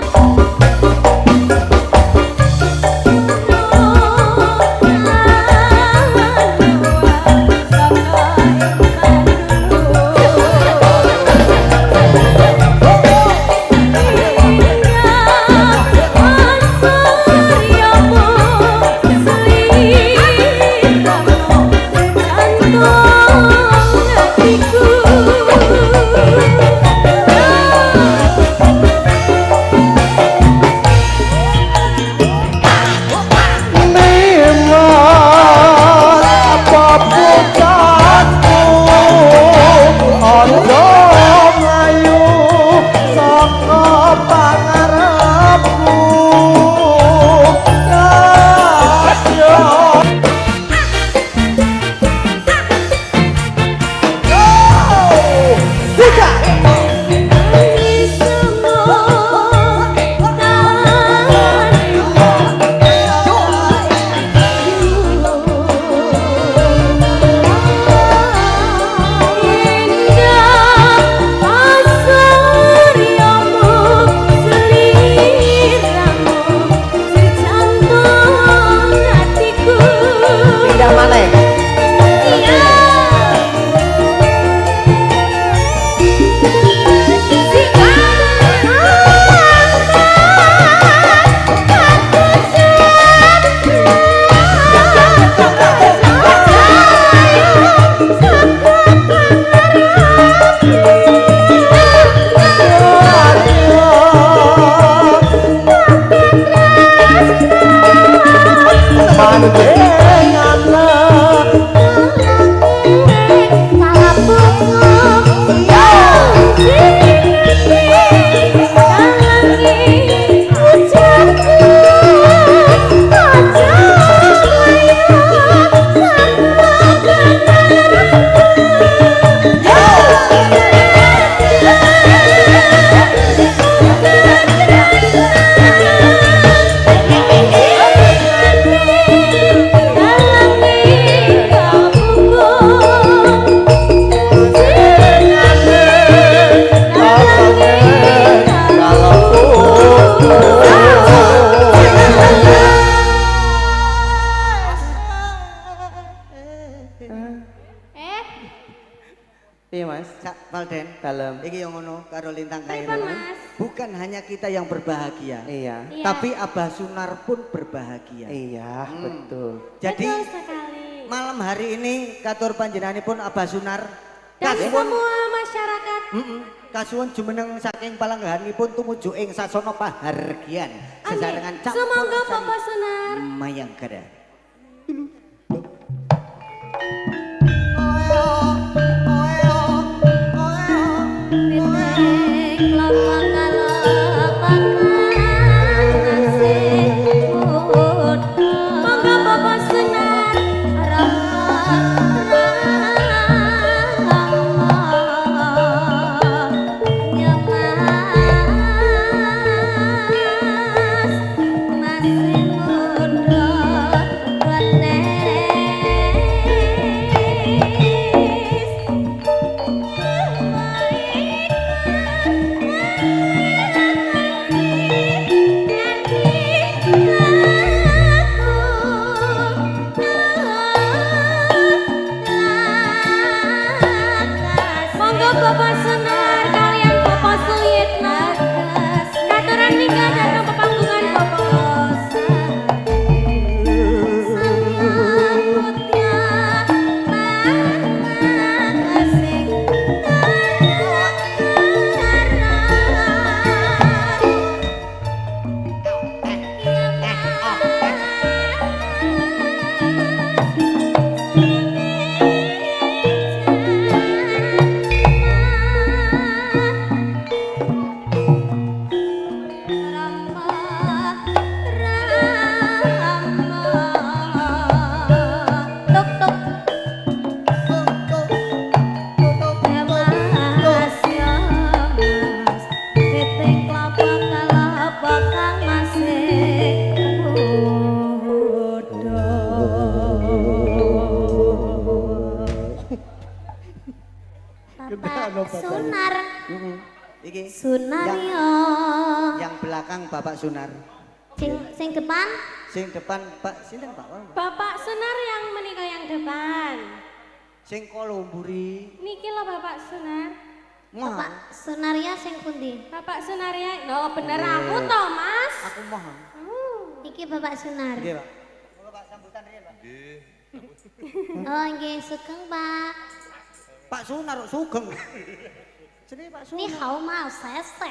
Iya mas, Sak Valden. dalam. Iki yang ngono karo Lintang Kairo. Pripun, Mas? Bukan hanya kita yang berbahagia. Iya. Iya. Tapi Abah Sunar pun berbahagia. Iya, betul. Jadi Betul sekali. malam hari ini katur panjenenganipun Abah Sunar Dan kasuwun semua masyarakat kasuwun jumeneng saking palangganipun tumuju ing sasana pahargyan sesarengan Amin. Semoga Bapak Sunar Mayangkara. Monggo Bapak Sunar Monggo Bapak Sunar kalian Bapak Suyitna katuran nikah datang pepanggungan Bapak. Bapak Sunar Iki Sunario. yang belakang Bapak Sunar. Sing depan Sing depan Pak sinten Pak? Bapak Sunar yang menikah yang depan. Sing kolomburi. Niki lo Bapak Sunar. Mah. Bapak Sunaria sing pundi? Bapak Sunar ya, no bener aku toh Mas. Aku mah. Iki Bapak Sunar. Nggih, Pak. Moga Pak sambutan riyen, Pak. Oh nggih sugeng Pak. Pak Sunar kok sugeng. Jenenge Pak Ni Sunar. hao ma sese.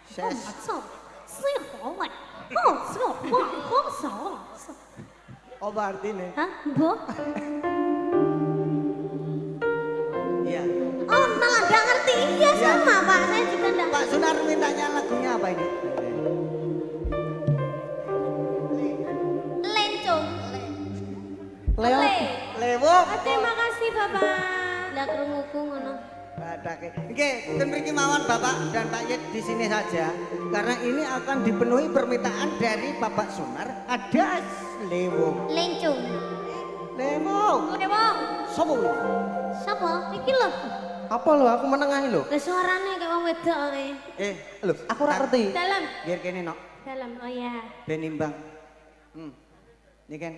Ses. So, si hao ma. Oh, so, wah, oh, so. Apa artine? Hah, Bu? Iya. Oh, malah nggak ngerti. Iya Iya. sama Pak, saya juga nggak. Pak Sunar mintanya lagunya apa ini? Lencong. Leo. Lewo. Terima kasih Bapak. Lah krunguku ngono. Badake. Nggih, ten mriki mawon Bapak dan Pak Yit di sini saja karena ini akan dipenuhi permintaan dari Bapak Sunar ada lewo. Lencong. Lewo. Oke Bang. Sopo? Sapa? Iki lho. Apa lo? Aku menengahi lo. Lah suarane kayak wong wedok ae. Lo, aku ora ngerti. Dalam. Biar kene nok Dalam. Oh ya. ben imbang. Ini kan.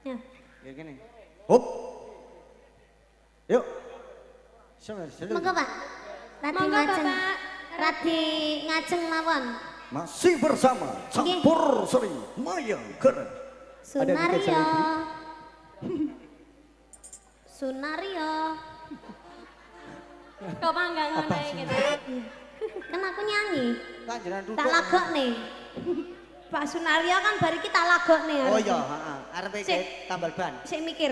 Ya. Biar kene. Hop. Yuk. Semer, Monggo Pak. Radi Monggo ngajeng. Bapak. Radi ngajeng mawon. Masih bersama Campur Seri Mayangkara. Sunario. Sunario. Kau bangga ngono gitu. Kan aku nyanyi. Kanjenan duduk. Tak lagok nih. Pak Sunario kan bari kita lagok nih. Oh iya, heeh. Arepe Sik. tambal ban. Saya mikir.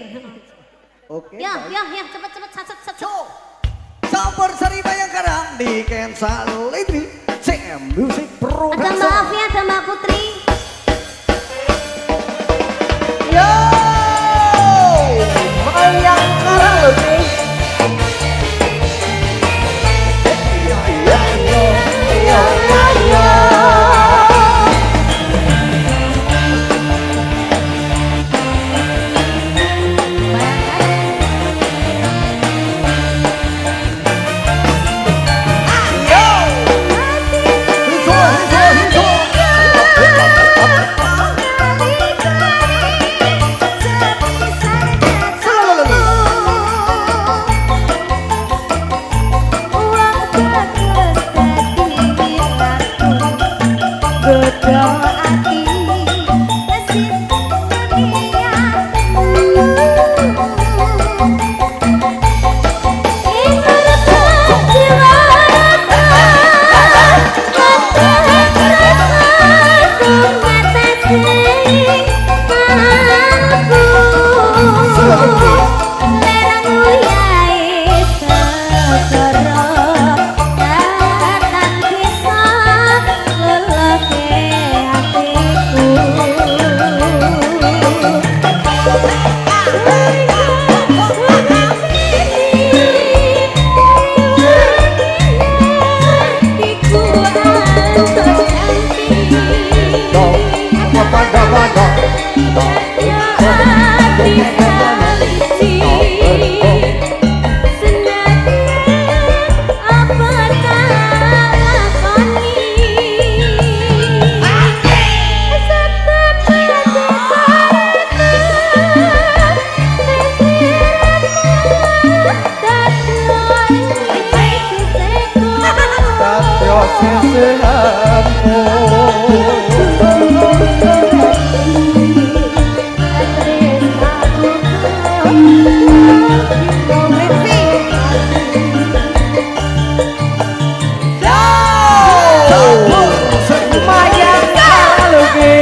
Oke. Ya, baik. ya, cepet-cepet sacet. Campur Seri Mayangkara di Kensal ini CM Music Ada Production. Mbak Afi, ada Mbak Putri. Yo, Mayangkara lo sih. Hijo. Mayang kalungi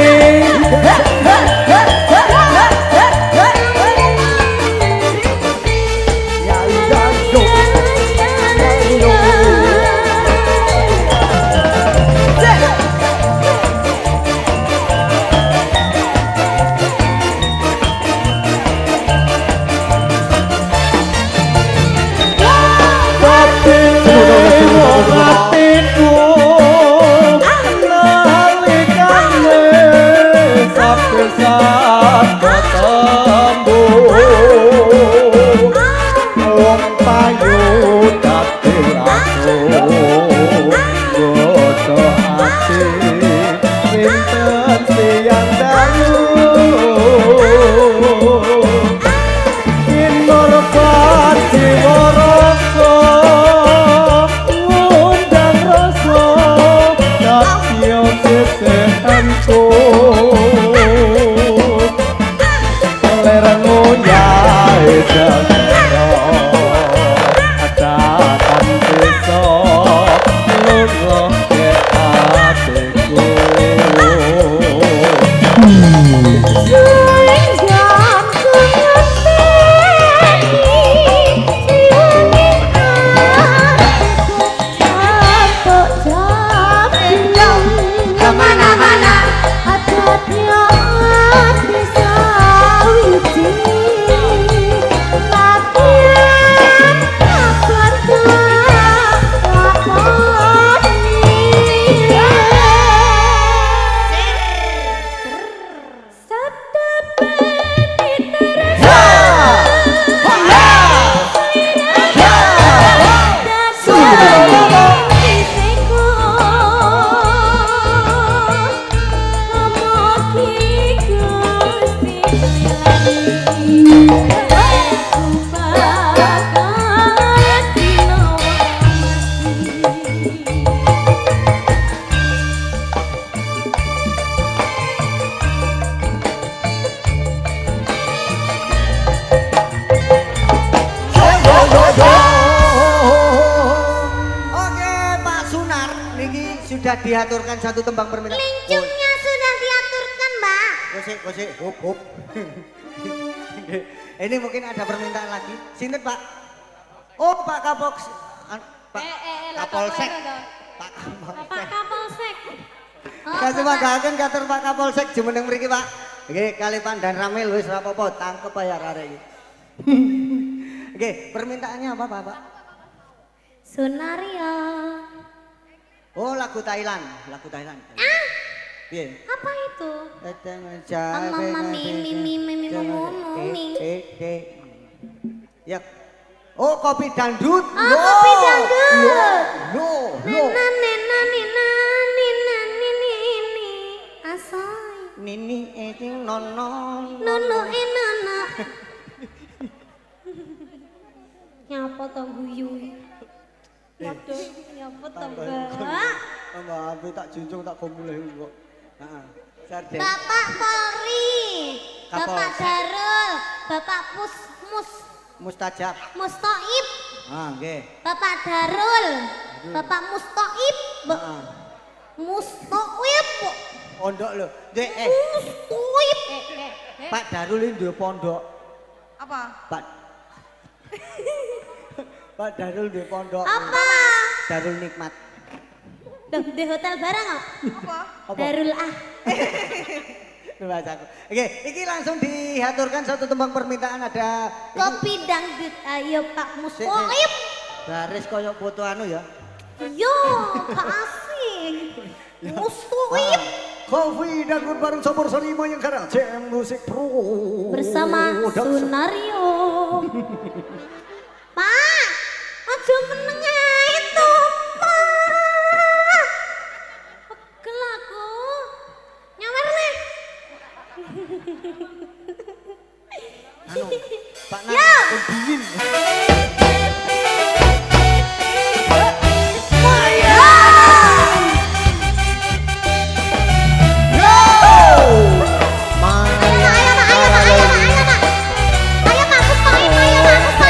sudah diaturkan satu tembang permintaan. Lincungnya sudah diaturkan, Mbak. Gosek, hop. Ini mungkin ada permintaan lagi. Sinten, Pak? Oh, Pak Kapok. Pak Kapolsek. Pak Kapolsek. Kasih panggaken katur Pak Kapolsek jumeneng mriki, Pak. Nggih, kali pandan ramil wis ora apa-apa, tangkep ya arek iki. Nggih, permintaannya apa, Pak? Sunario. Oh, lagu Thailand. Piye? Apa itu? Ya. Oh, kopi dangdut. Kopi dangdut. Nina. Asoy. Nini nono. Nono. Nyapa to guyu. Waduh, nyapa to, Mbak. Mbak Abi tak junjung tak gomuleh kok. Heeh. Bapak Polri. Bapak Kapolsek. Darul, Bapak Mustajab. Mustoib. Nggih. Bapak Darul, Bapak Mustoib. Heeh. Mustoib. Pondok lho. Ndek Mustoib. Pak Darul ini duwe pondok. Apa? Pak Darul duwe pondok. Apa? Darul Nikmat. Duh, di hotel barang kok. Apa? Darul Ah. Bahasaku. Oke, iki langsung diaturkan satu tembang permintaan ada Kopi dangdut. Ayo Pak Mustoib. baris koyo foto anu ya. Yo, kasih. Mustoib. Kopi dangdut bareng Sopor Sonima yang karang Jam Musik Pro Bersama Sunario. Pak, aja meneng itu, Pak. Pegel aku. Nyawer nih. Anu, Pak Nan, Ya. dingin. Ayo, Pak. Ayo, Pak. Mustoib. Ayo, Pak.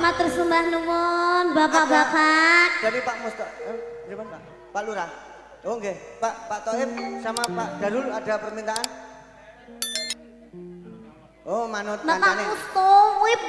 matur sembah nuwun Bapak-bapak. Dari Pak Mustafa, Pak? Pak Lurah. Oh nggih, Pak Toib sama Pak Darul ada permintaan? Oh manut Bapak kancane. Mustoib.